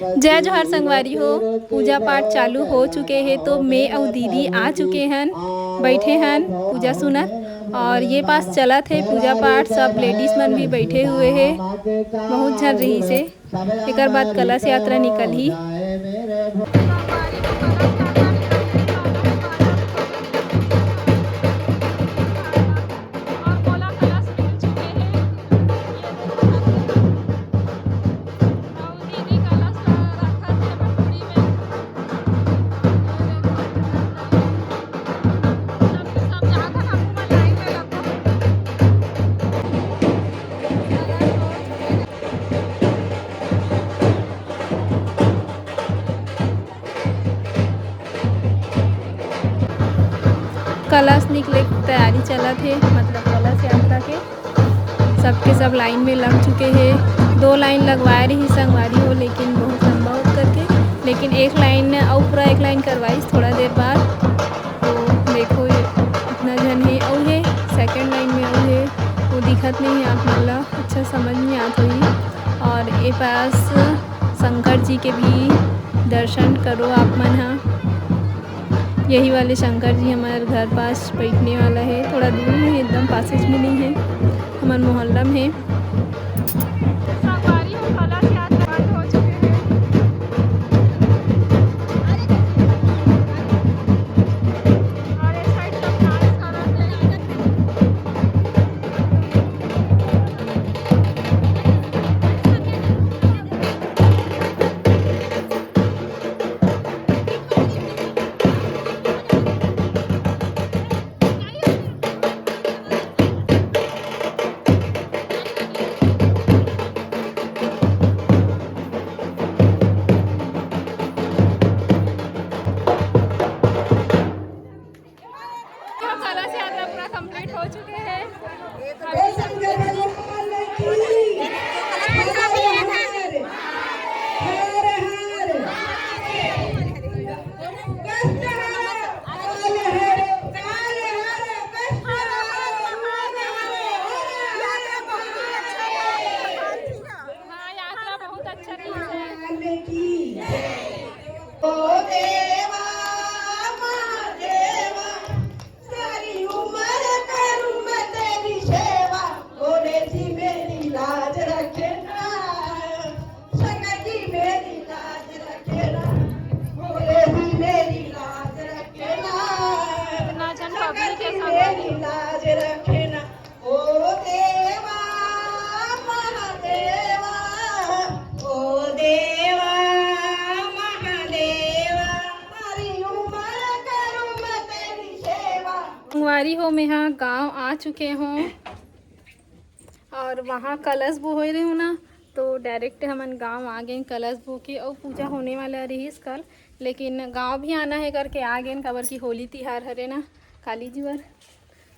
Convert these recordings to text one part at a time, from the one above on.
जय जोहर संगवारी हो। पूजा पाठ चालू हो चुके हैं तो मैं और दीदी आ चुके हैं, बैठे हैं पूजा सुनत। और ये पास चला थे पूजा पाठ, सब लेडीज मन भी बैठे हुए हैं, बहुत झन रही से। एक बाद कलश यात्रा निकल ही। कलश निकले की तैयारी चला थे, मतलब कलश यात्रा के सबके सब लाइन में लग चुके हैं। 2 लाइन लगवाए रही संगवारी हो, लेकिन बहुत लंबा हो करके, लेकिन एक लाइन और पूरा एक लाइन करवाई थोड़ा देर बाद। तो देखो ये इतना जन है और है सेकंड लाइन में और है, वो दिखत नहीं है आप मतलब अच्छा समझ नहीं आता हुई। और ये पास शंकर जी के भी दर्शन करो आप मन। हाँ, यही वाले शंकर जी हमारे घर पास बैठने वाला है, थोड़ा दूर में है, एकदम पासेज में नहीं है, हमारे मोहल्ला में है। संगवारी हो मैं यहाँ गांव आ चुके हों और वहाँ कलश बो हो रहे हो ना, तो डायरेक्ट हमन गांव आ गए कलश बो के। और पूजा होने वाला रही कल, लेकिन गांव भी आना है करके आ गए खबर की होली तिहार हरे ना काली जी बर,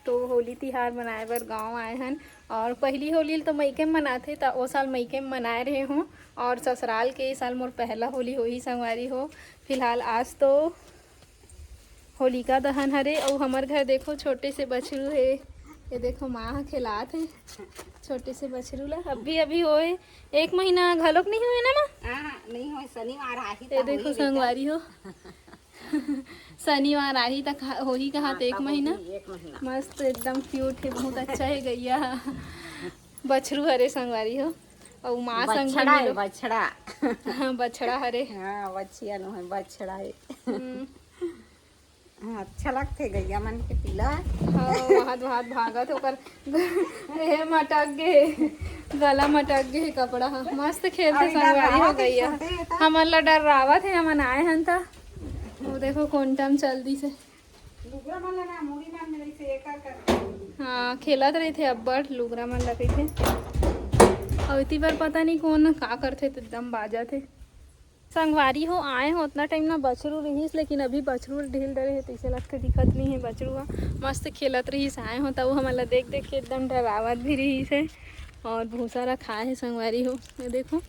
तो होली तिहार मनाए बर गांव आए हैं। और पहली होली तो मईके में मनाते तो वो साल मईके में मनाए रहे हों, और ससुराल के साल मोर पहला होली हो ही संगवारी हो। फिलहाल आज तो होलिका दहन हरे। और हमारे घर देखो छोटे से बछरू है, ये देखो माँ खिलात है छोटे से बछरू ला। अभी होए 1 महीना घलोक नहीं हुए ना माँ? नहीं हो, शनिवार आही ये देखो संगवारी हो शनिवार आही तक हो ही कहा 1 महीना। मस्त एकदम क्यूट है, बहुत अच्छा है गैया बछरू हरे संगवारी हो। और माँ संग बछड़ा हाँ बछड़ा हरे, हाँ बछिया नो है बछड़ा है। हाँ, अच्छा लगते गैया मन के तिला। हाँ वहाँ भागत होकर हे मटक गए, गला मटक गए कपड़ा। हाँ मस्त खेलते संगवारी हो गैया। हमन ला डरावत है, हमन आए हन था वो देखो कौन टाइम चलदी से। हाँ खेलत रहे थे अब्बड़ लुगरा मन लगे थे। और इतनी बार पता नहीं कौन का करते तो एकदम बाजा थे संगवारी हो। आए हो उतना टाइम ना बछरू रहीस, लेकिन अभी बछरू ढील डरे है तो इसे लगते दिखत नहीं है। बछरुआ मस्त खेलत रहीस, आए हो तब हमारा देख के एकदम डरावत भी रही है। और भूसा रखा है संगवारी हो, ये देखो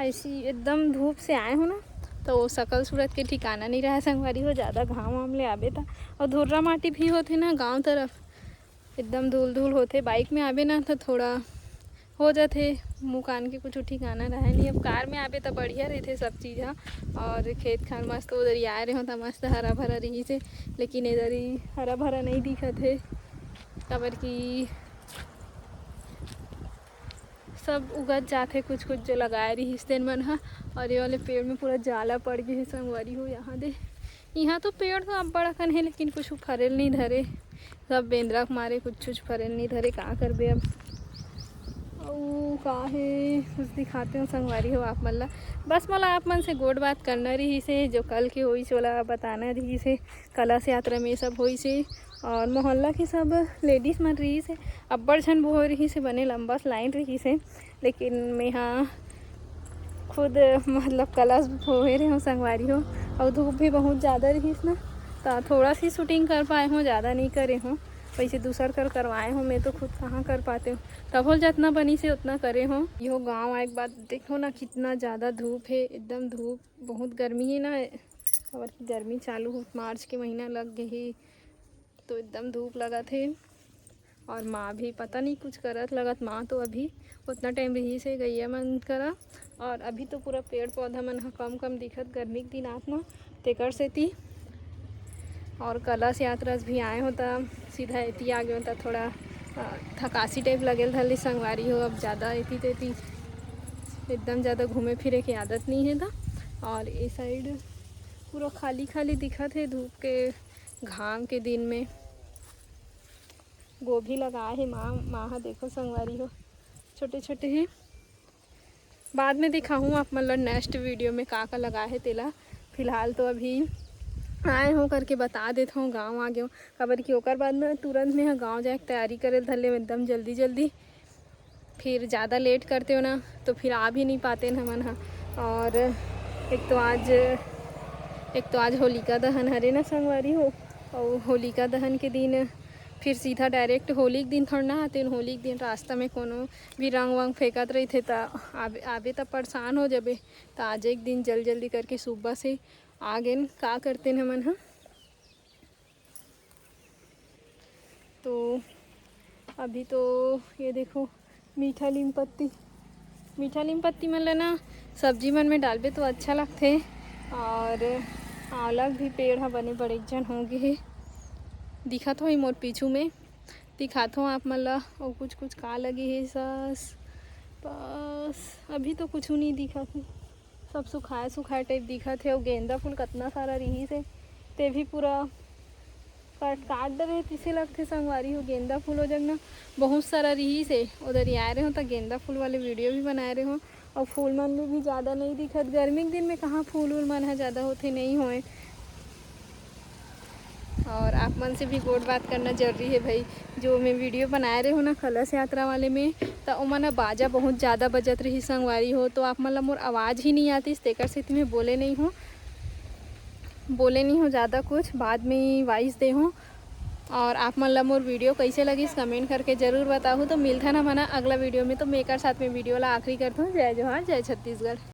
ऐसी एकदम धूप से आए हो ना, तो वो शकल सूरत के ठिकाना नहीं रहा संगवारी हो। ज़्यादा घाम वाम ले आबे था, और धुर्रा माटी भी होते ना गांव तरफ, एकदम धूल धूल होते। बाइक में आबे ना तो थोड़ा हो जाते मुँह कान के कुछ ठिकाना रहे नहीं। अब कार में आबे तो बढ़िया रहते सब चीज़ हाँ, और खेत खान मस्त उधर ही आए रहे हो तो मस्त हरा भरा रही से, लेकिन इधर ही हरा भरा नहीं दिखत है काबर की सब उगत जाते कुछ कुछ जो लगाए रही इस दिन मन हा। और ये वाले पेड़ में पूरा जाला पड़ गए है संगवारी हो। यहाँ दे यहाँ तो पेड़ तो अब बड़ा कन है, लेकिन कुछ फरेल नहीं धरे, सब बेंद्रा के मारे कुछ फरेल नहीं धरे। का करबे अब का है कुछ दिखाते हो संगवारी हो आप मन ला। बस मोला आप मन से गोड़ बात करना रही से, जो कल के होई से ओला बताना रही से। कलश यात्रा में सब होई से और मोहल्ला के सब लेडीज़ मन रही से, अब्बड़ झन हो रही से, बने लंबा लाइन रही से। लेकिन मैं हाँ खुद मतलब कलश होए रहे हो संगवारी हो, और धूप भी बहुत ज़्यादा रही ना, तो थोड़ा सी शूटिंग कर पाए हो, ज़्यादा नहीं करे हो। वैसे दूसर करवाए हो, मैं तो खुद कहाँ कर पाते हो, तब हो जितना बनी से उतना करे हो। यो गांव आए के बाद देखो ना कितना ज़्यादा धूप है, एकदम धूप, बहुत गर्मी है ना, और गर्मी चालू हो मार्च के महीना लग गए है तो एकदम धूप लगा थे। और माँ भी पता नहीं कुछ करत लगत, माँ तो अभी उतना टाइम रही से गैया मन करा। और अभी तो पूरा पेड़ पौधा मन कम कम दिखत, गर्मी के दिन आत ना तेकर से थी। और कलश यात्रा भी आए होता सीधा एती आ गए होता, थोड़ा थकासी टाइप लगेल थली संगवारी हो। अब ज़्यादा एती तेती एकदम ज़्यादा घूमे फिरे की आदत नहीं है था। और ये साइड पूरा खाली खाली दिखत है धूप के घाम के दिन में। गोभी लगाए है माँ देखो संगवारी हो, छोटे छोटे हैं। बाद में दिखाऊँ आप मतलब नेक्स्ट वीडियो में का लगाए है तेला। फिलहाल तो अभी आए हो करके बता देता हूँ, गाँव आ गए हो खबर की। ओकर बाद में तुरंत में गाँव जाए तैयारी करे धले एकदम जल्दी जल्दी, फिर ज़्यादा लेट करते हो ना तो फिर आ भी नहीं पाते न हमन हाँ। और एक तो आज होलिका दहन हरे ना संगवारी हो, और होलिका दहन के दिन फिर सीधा डायरेक्ट होली के दिन थोड़ा ना आते। होली के दिन रास्ता में कोनो भी रंग वंग फेंकत रही थे तो आबे तो परेशान हो जाबे। तो आज एक दिन जल्दी करके सुबह से आ गए का करते न हमन हाँ। तो अभी तो ये देखो मीठा नीम पत्ती मन ना सब्जी मन में डालबे तो अच्छा लगते। और आंवला भी पेड़ है बने बड़े जन होंगे है, दिखत हो मोर पीछू में दिखात हो आप मन ला। और कुछ का लगे है बस अभी तो कुछ नहीं दिखत है, सब सुखाए टाइप दिखत है। और गेंदा फूल कितना सारा रही से ते भी पूरा काट दे किसे लगते संगवारी हो। गेंदा फूल हो जगना बहुत सारा रही से, उधर ही आए रहे हो तो गेंदा फूल वाले वीडियो भी बनाए रहे हो। और फूल मन में भी ज़्यादा नहीं दिखत, गर्मी के दिन में कहाँ फूल मन है ज़्यादा होते नहीं होए। और आप मन से भी गोड़ बात करना जरूरी है भाई, जो मैं वीडियो बनाए रहे हो ना कलश यात्रा वाले में, तो ओमन बाजा बहुत ज़्यादा बजत रही संगवारी हो। तो आप मतलब मोर आवाज़ ही नहीं आती, तेकर से तुम्हें बोले नहीं हो ज़्यादा कुछ, बाद में वॉइस दे हो। और आप मन ला मोर वीडियो कैसे लगी कमेंट करके ज़रूर बताओ। तो मिलता ना मना अगला वीडियो में, तो मैं एक साथ में वीडियो ला आखिरी करता हूँ। जय जोहार, जय छत्तीसगढ़।